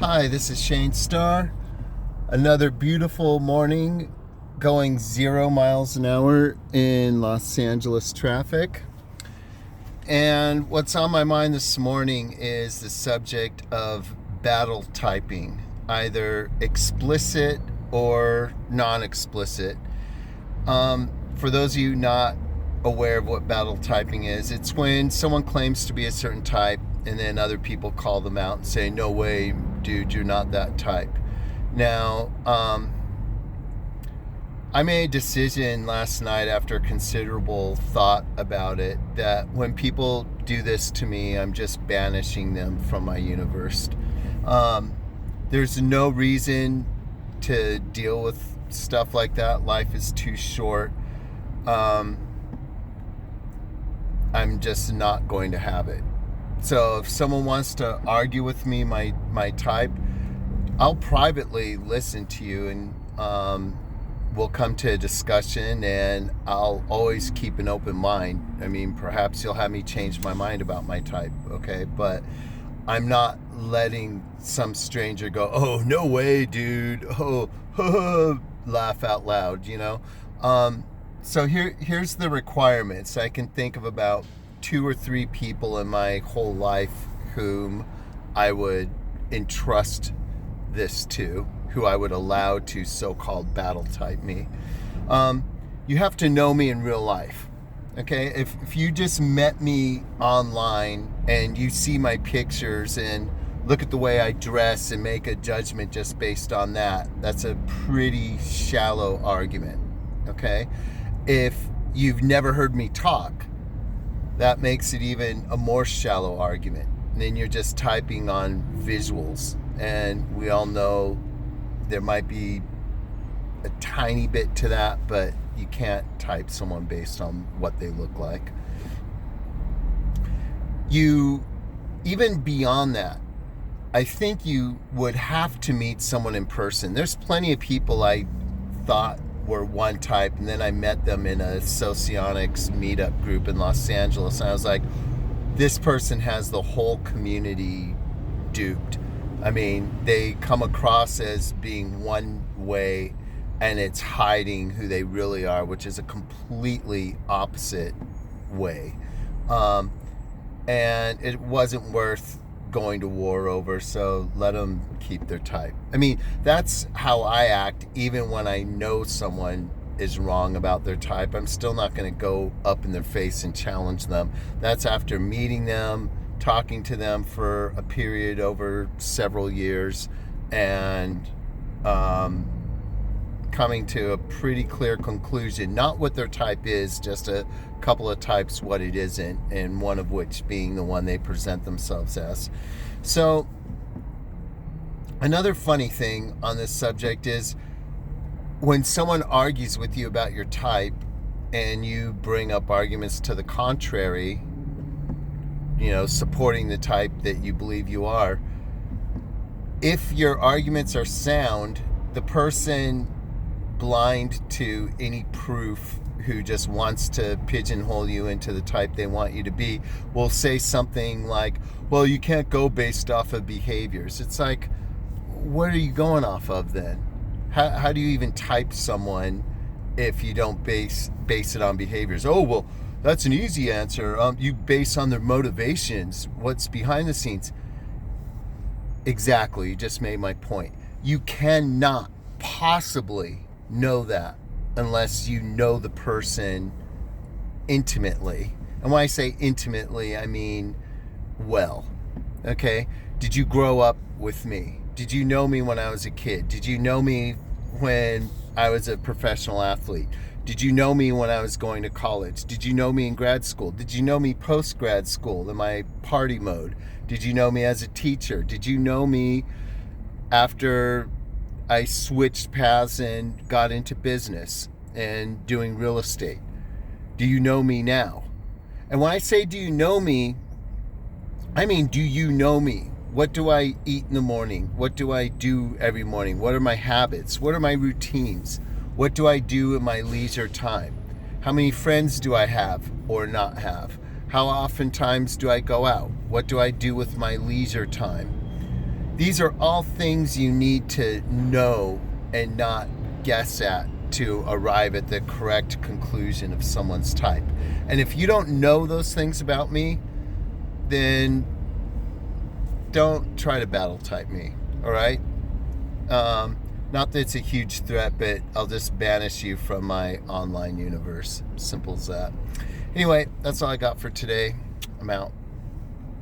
Hi, this is Shane Starr. Another beautiful morning going 0 miles an hour in Los Angeles traffic. And what's on my mind this morning is the subject of battle typing, either explicit or non-explicit. For those of you not aware of what battle typing is, it's when someone claims to be a certain type and then other people call them out and say, no way, dude, you're not that type. Now, I made a decision last night after considerable thought about it that when people do this to me, I'm just banishing them from my universe. There's no reason to deal with stuff like that. Life is too short. I'm just not going to have it. So if someone wants to argue with me, my type, I'll privately listen to you and we'll come to a discussion, and I'll always keep an open mind. I mean, perhaps you'll have me change my mind about my type, okay? But I'm not letting some stranger go, oh, no way, dude. Oh, laugh out loud, you know? So here's the requirements. I can think of about 2 or 3 people in my whole life whom I would entrust this to, who I would allow to so-called battle type me. You have to know me in real life, okay? If you just met me online and you see my pictures and look at the way I dress and make a judgment just based on that, that's a pretty shallow argument, okay? If you've never heard me talk, that makes it even a more shallow argument. And then you're just typing on visuals. And we all know there might be a tiny bit to that, but you can't type someone based on what they look like. Even beyond that, I think you would have to meet someone in person. There's plenty of people I thought were one type, and then I met them in a socionics meetup group in Los Angeles, and I was like, this person has the whole community duped. I mean, they come across as being one way, and it's hiding who they really are, which is a completely opposite way. And it wasn't worth going to war over, so let them keep their type. I mean, that's how I act even when I know someone is wrong about their type. I'm still not going to go up in their face and challenge them. That's after meeting them, talking to them for a period over several years, and coming to a pretty clear conclusion, not what their type is, just a couple of types what it isn't, and one of which being the one they present themselves as. So another funny thing on this subject is when someone argues with you about your type and you bring up arguments to the contrary, you know, supporting the type that you believe you are, if your arguments are sound, the person blind to any proof who just wants to pigeonhole you into the type they want you to be will say something like, well, you can't go based off of behaviors. It's like, what are you going off of then? How do you even type someone if you don't base it on behaviors? Oh, well, that's an easy answer. You base on their motivations, what's behind the scenes. Exactly, you just made my point. You cannot possibly know that unless you know the person intimately. And when I say intimately, I mean well. Okay? Did you grow up with me? Did you know me when I was a kid? Did you know me when I was a professional athlete? Did you know me when I was going to college? Did you know me in grad school? Did you know me post-grad school in my party mode? Did you know me as a teacher? Did you know me after I switched paths and got into business and doing real estate? Do you know me now? And when I say do you know me, I mean, do you know me? What do I eat in the morning? What do I do every morning? What are my habits? What are my routines? What do I do in my leisure time? How many friends do I have or not have? How oftentimes do I go out? What do I do with my leisure time? These are all things you need to know and not guess at to arrive at the correct conclusion of someone's type. And if you don't know those things about me, then don't try to battle type me, all right? Not that it's a huge threat, but I'll just banish you from my online universe. Simple as that. Anyway, that's all I got for today. I'm out.